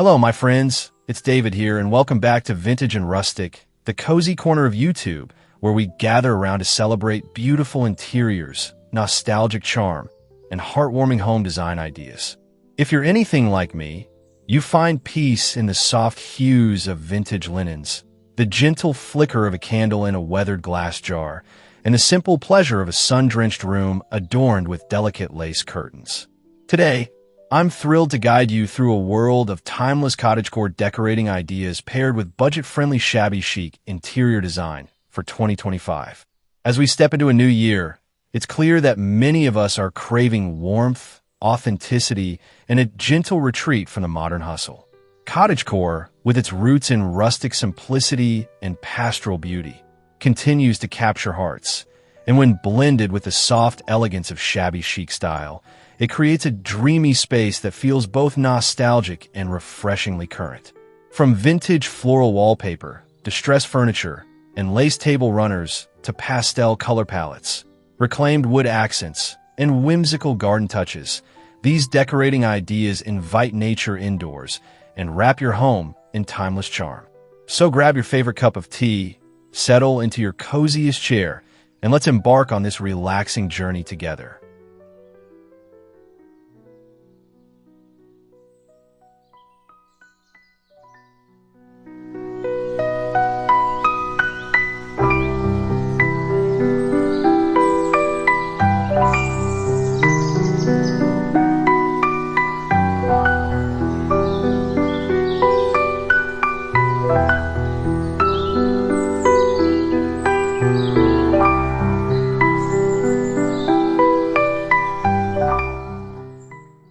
Hello, my friends. It's David here, and welcome back to Vintage and Rustic, the cozy corner of YouTube, where we gather around to celebrate beautiful interiors, nostalgic charm, and heartwarming home design ideas. If you're anything like me, you find peace in the soft hues of vintage linens, the gentle flicker of a candle in a weathered glass jar, and the simple pleasure of a sun-drenched room adorned with delicate lace curtains. Today, I'm thrilled to guide you through a world of timeless cottagecore decorating ideas paired with budget-friendly shabby chic interior design for 2025. As we step into a new year, it's clear that many of us are craving warmth, authenticity, and a gentle retreat from the modern hustle. Cottagecore, with its roots in rustic simplicity and pastoral beauty, continues to capture hearts, and when blended with the soft elegance of shabby chic style, it creates a dreamy space that feels both nostalgic and refreshingly current. From vintage floral wallpaper, distressed furniture, and lace table runners to pastel color palettes, reclaimed wood accents, and whimsical garden touches, these decorating ideas invite nature indoors and wrap your home in timeless charm. So grab your favorite cup of tea, settle into your coziest chair, and let's embark on this relaxing journey together.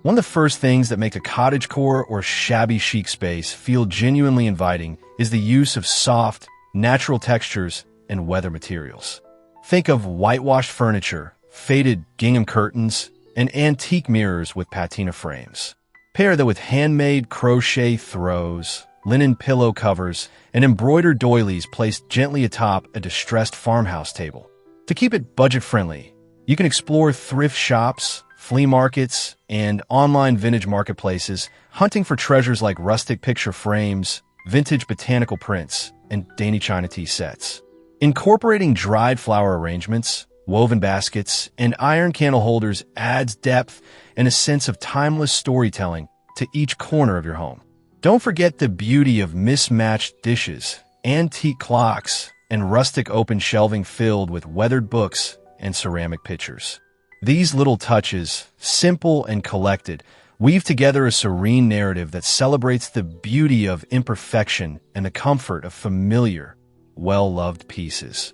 One of the first things that make a cottagecore or shabby chic space feel genuinely inviting is the use of soft, natural textures and weather materials. Think of whitewashed furniture, faded gingham curtains, and antique mirrors with patina frames. Pair that with handmade crochet throws, linen pillow covers, and embroidered doilies placed gently atop a distressed farmhouse table. To keep it budget-friendly, you can explore thrift shops, flea markets, and online vintage marketplaces, hunting for treasures like rustic picture frames, vintage botanical prints, and dainty china tea sets. Incorporating dried flower arrangements, woven baskets, and iron candle holders adds depth and a sense of timeless storytelling to each corner of your home. Don't forget the beauty of mismatched dishes, antique clocks, and rustic open shelving filled with weathered books and ceramic pitchers. These little touches, simple and collected, weave together a serene narrative that celebrates the beauty of imperfection and the comfort of familiar, well-loved pieces.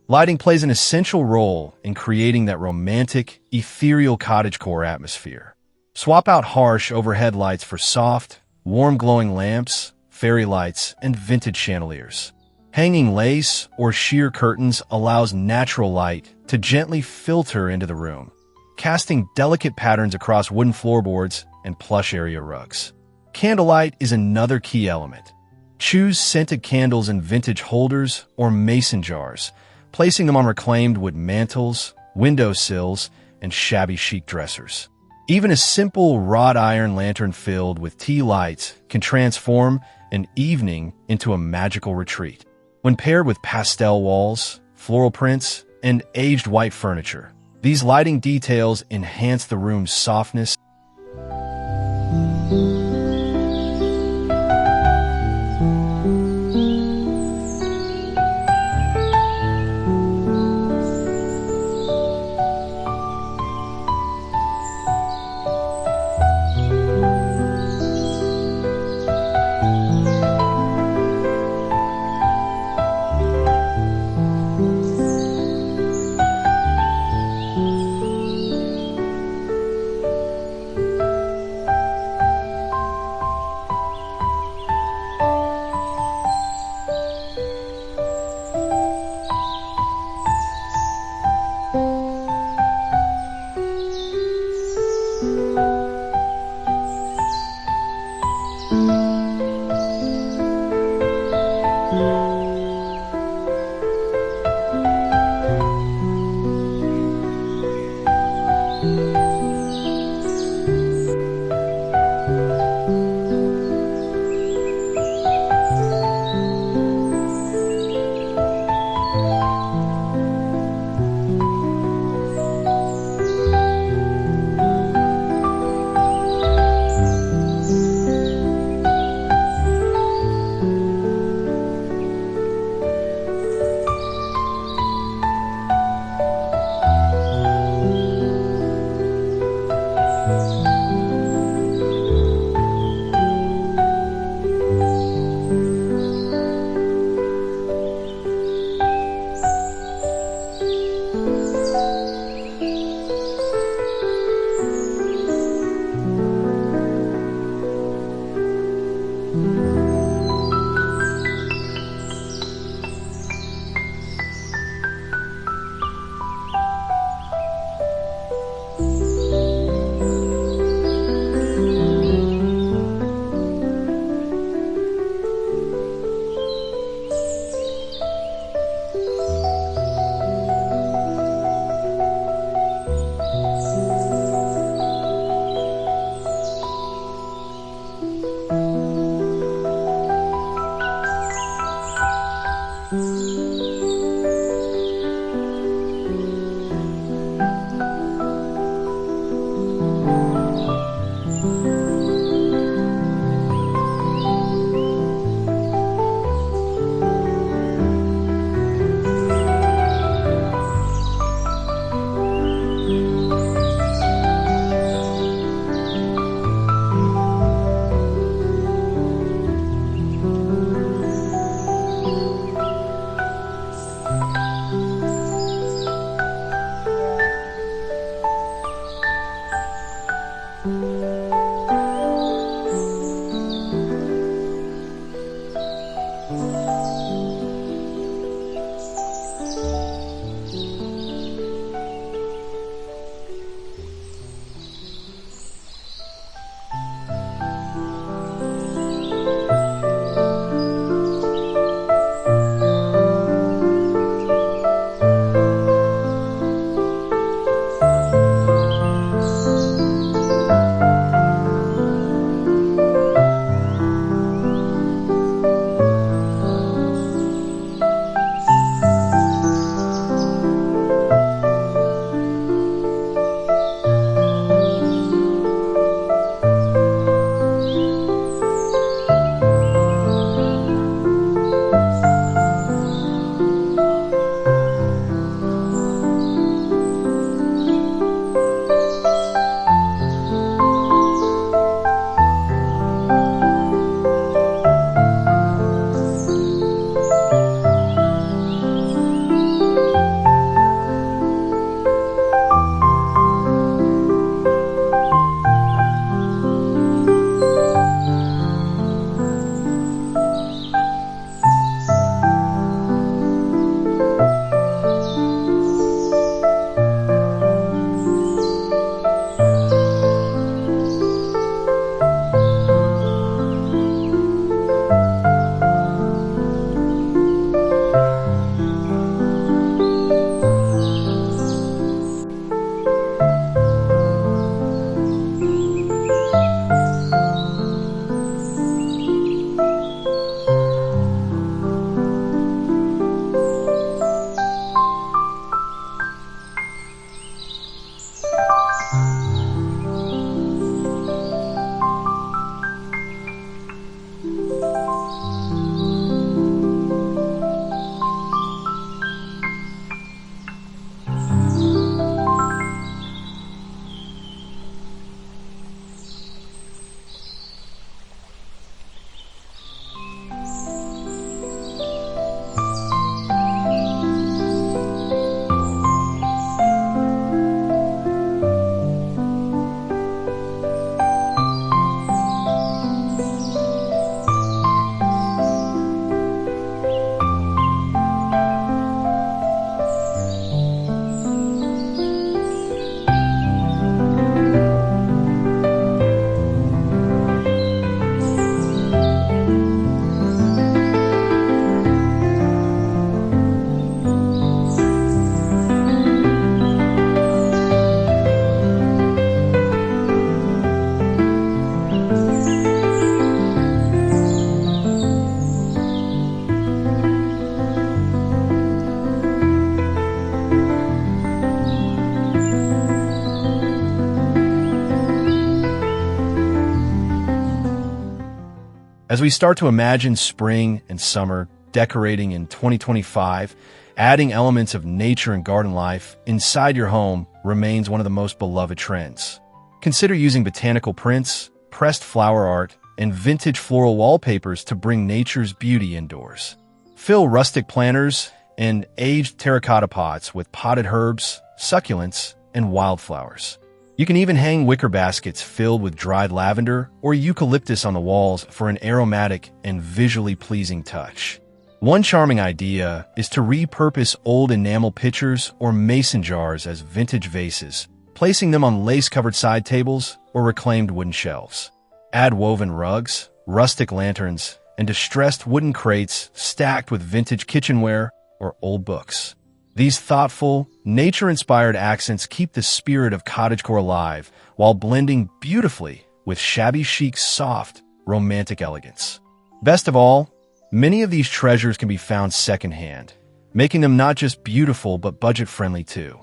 Lighting plays an essential role in creating that romantic, ethereal cottagecore atmosphere. Swap out harsh overhead lights for soft, warm glowing lamps, fairy lights, and vintage chandeliers. Hanging lace or sheer curtains allows natural light to gently filter into the room, casting delicate patterns across wooden floorboards and plush area rugs. Candlelight is another key element. Choose scented candles in vintage holders or mason jars, placing them on reclaimed wood mantels, windowsills, and shabby chic dressers. Even a simple wrought iron lantern filled with tea lights can transform an evening into a magical retreat. When paired with pastel walls, floral prints, and aged white furniture, these lighting details enhance the room's softness. As we start to imagine spring and summer decorating in 2025, adding elements of nature and garden life inside your home remains one of the most beloved trends. Consider using botanical prints, pressed flower art, and vintage floral wallpapers to bring nature's beauty indoors. Fill rustic planters and aged terracotta pots with potted herbs, succulents, and wildflowers. You can even hang wicker baskets filled with dried lavender or eucalyptus on the walls for an aromatic and visually pleasing touch. One charming idea is to repurpose old enamel pitchers or mason jars as vintage vases, placing them on lace-covered side tables or reclaimed wooden shelves. Add woven rugs, rustic lanterns, and distressed wooden crates stacked with vintage kitchenware or old books. These thoughtful, nature-inspired accents keep the spirit of cottagecore alive while blending beautifully with shabby chic's soft, romantic elegance. Best of all, many of these treasures can be found secondhand, making them not just beautiful but budget-friendly too.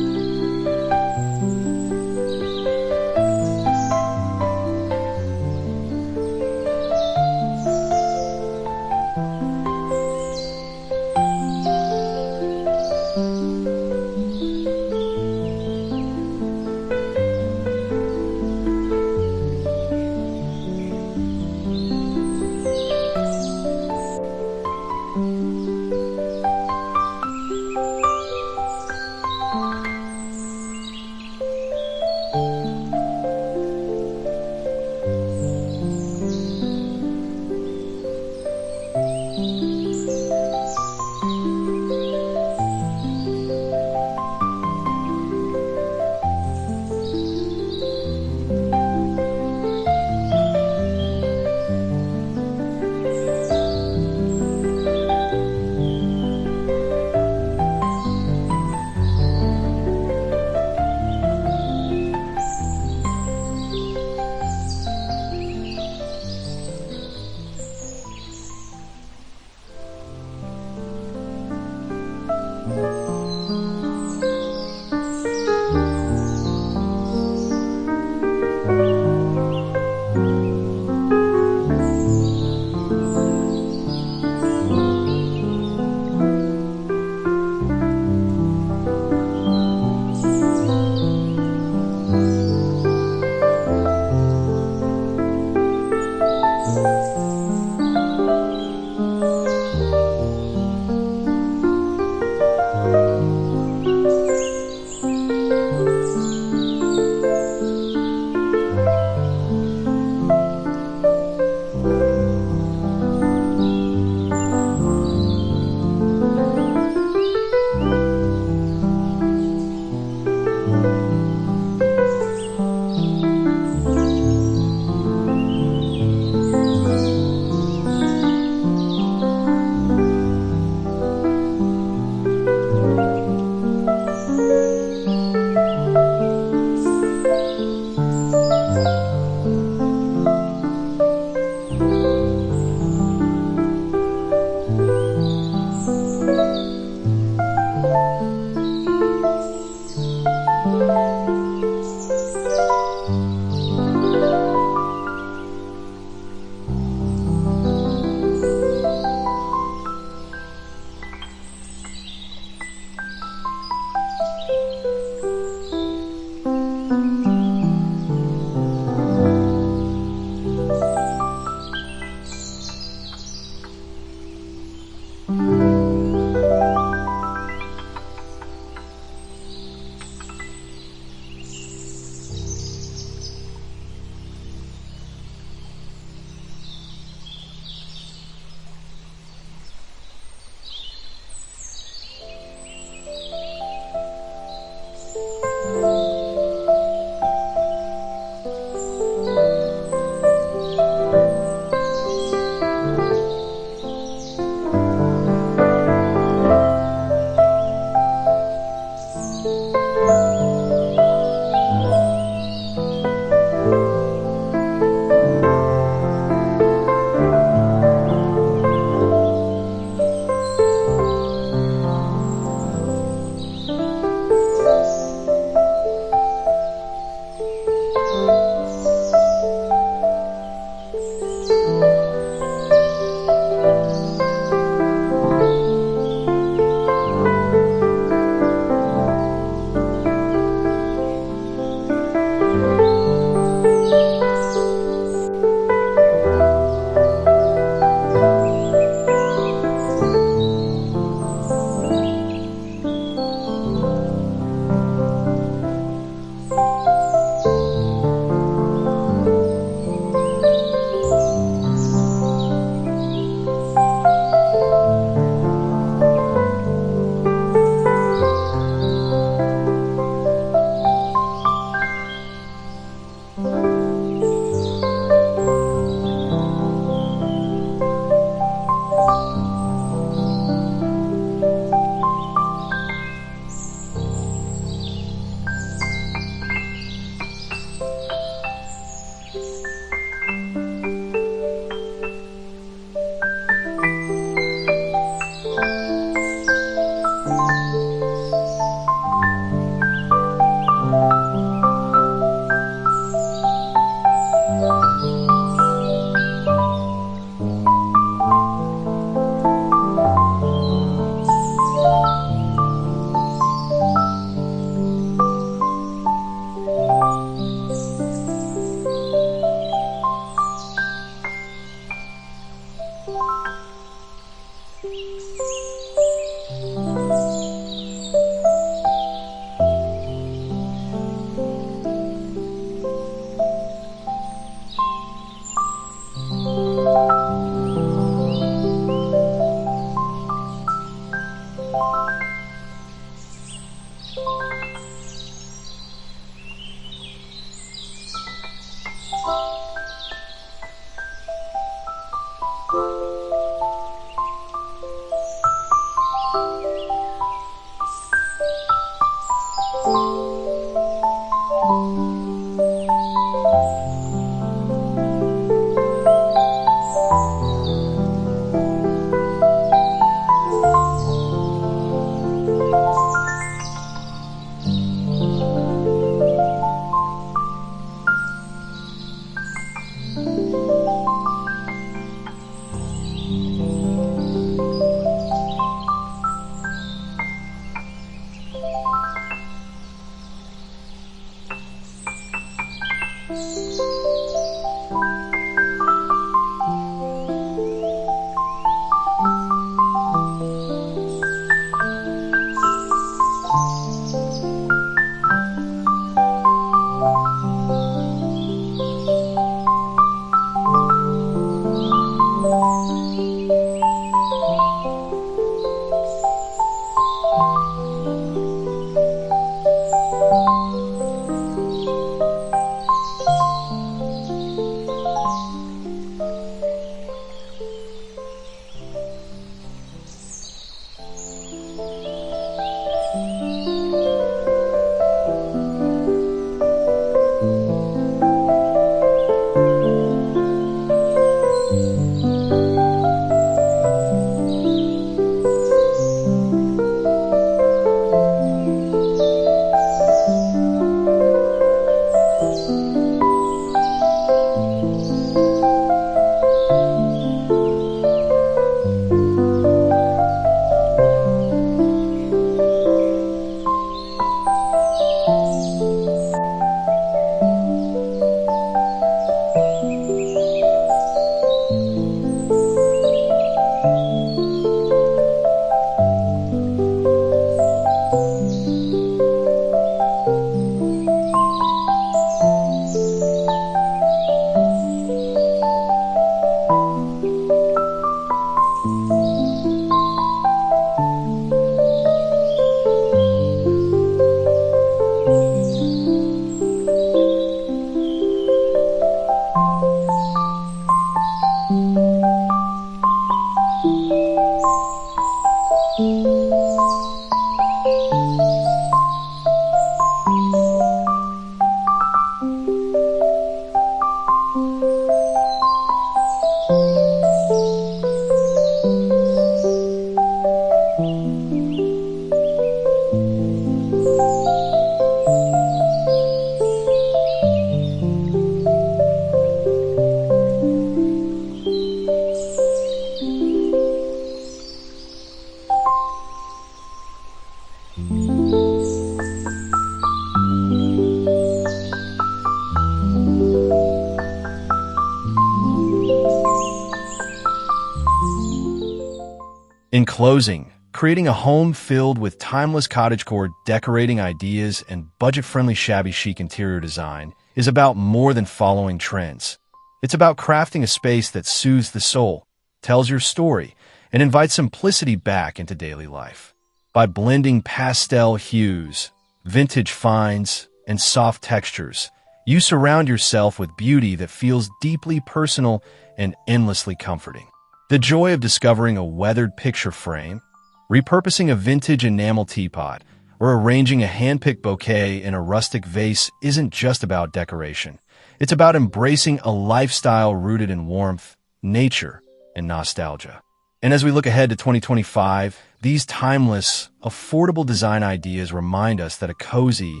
In closing, creating a home filled with timeless cottagecore decorating ideas and budget-friendly shabby chic interior design is about more than following trends. It's about crafting a space that soothes the soul, tells your story, and invites simplicity back into daily life. By blending pastel hues, vintage finds, and soft textures, you surround yourself with beauty that feels deeply personal and endlessly comforting. The joy of discovering a weathered picture frame, repurposing a vintage enamel teapot, or arranging a hand-picked bouquet in a rustic vase isn't just about decoration. It's about embracing a lifestyle rooted in warmth, nature, and nostalgia. And as we look ahead to 2025, these timeless, affordable design ideas remind us that a cozy,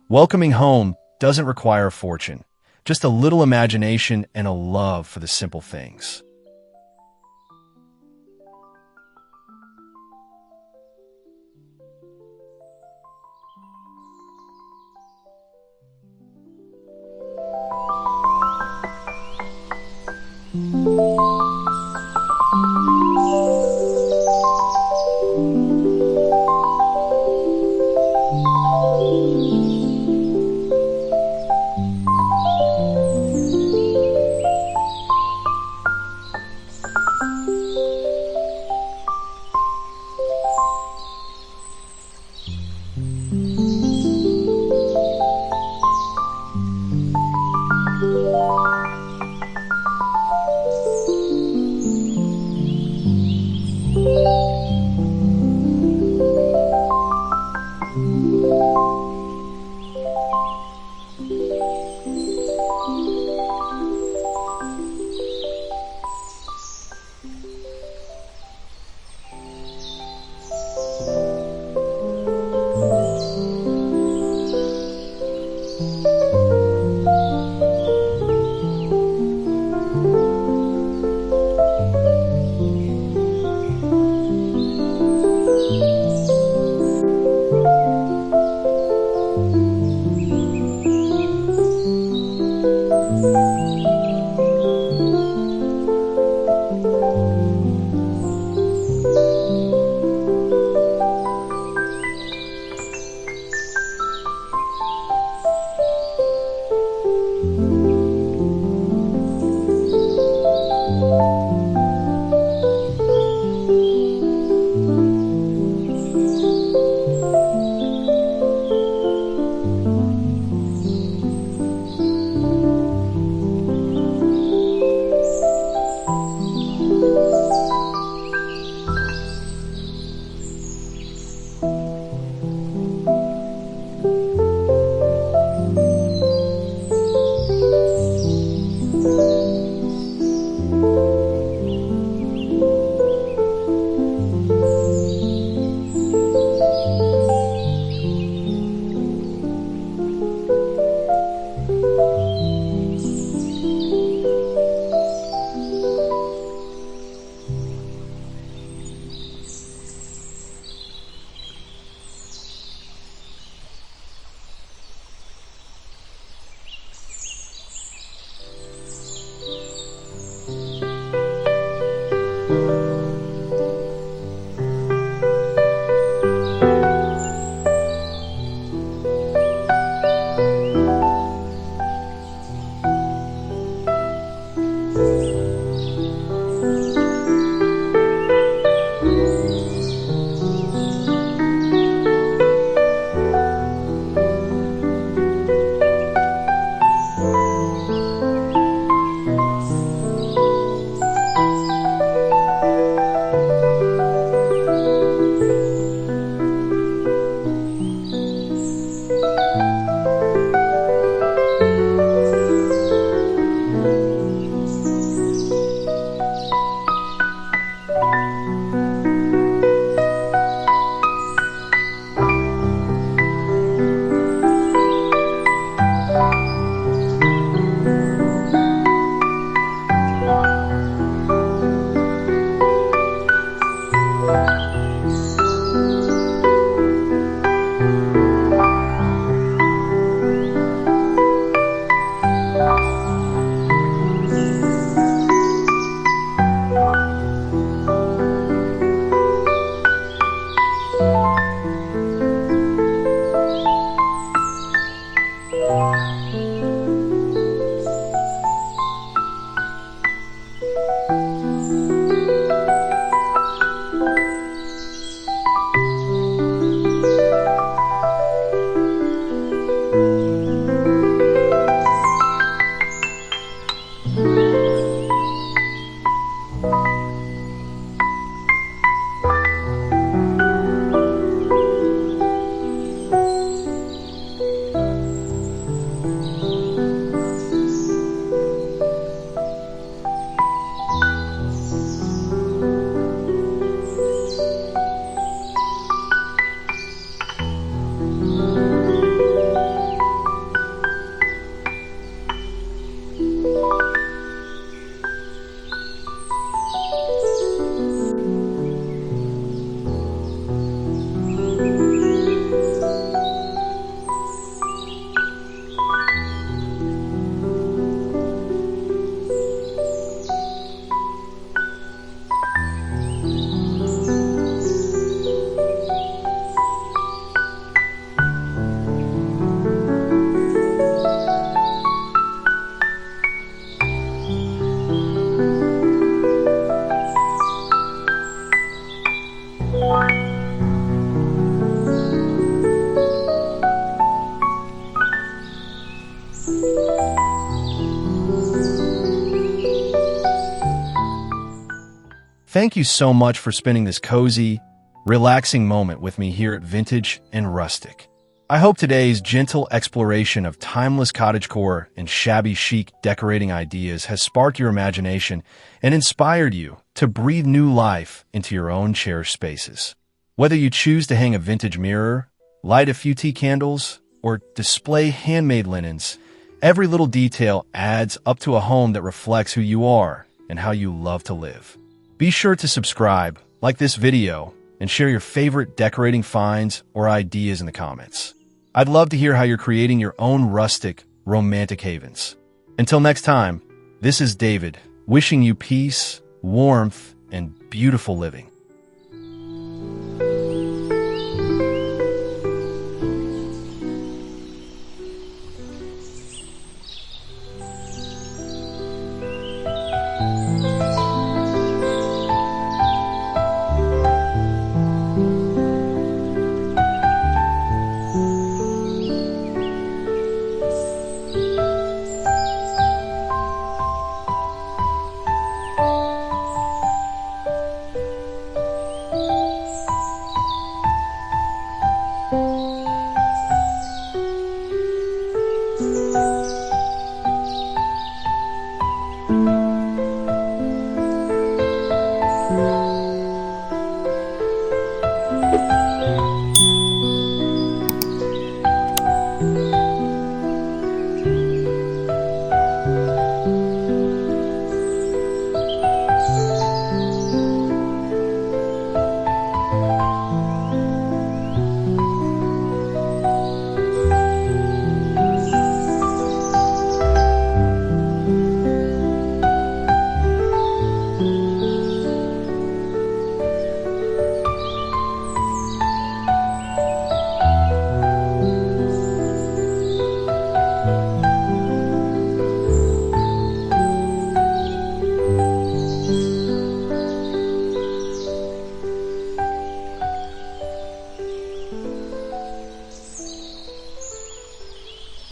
welcoming home doesn't require a fortune, just a little imagination and a love for the simple things. Thank you so much for spending this cozy, relaxing moment with me here at Vintage and Rustic. I hope today's gentle exploration of timeless cottagecore and shabby chic decorating ideas has sparked your imagination and inspired you to breathe new life into your own cherished spaces. Whether you choose to hang a vintage mirror, light a few tea candles, or display handmade linens, every little detail adds up to a home that reflects who you are and how you love to live. Be sure to subscribe, like this video, and share your favorite decorating finds or ideas in the comments. I'd love to hear how you're creating your own rustic, romantic havens. Until next time, this is David, wishing you peace, warmth, and beautiful living.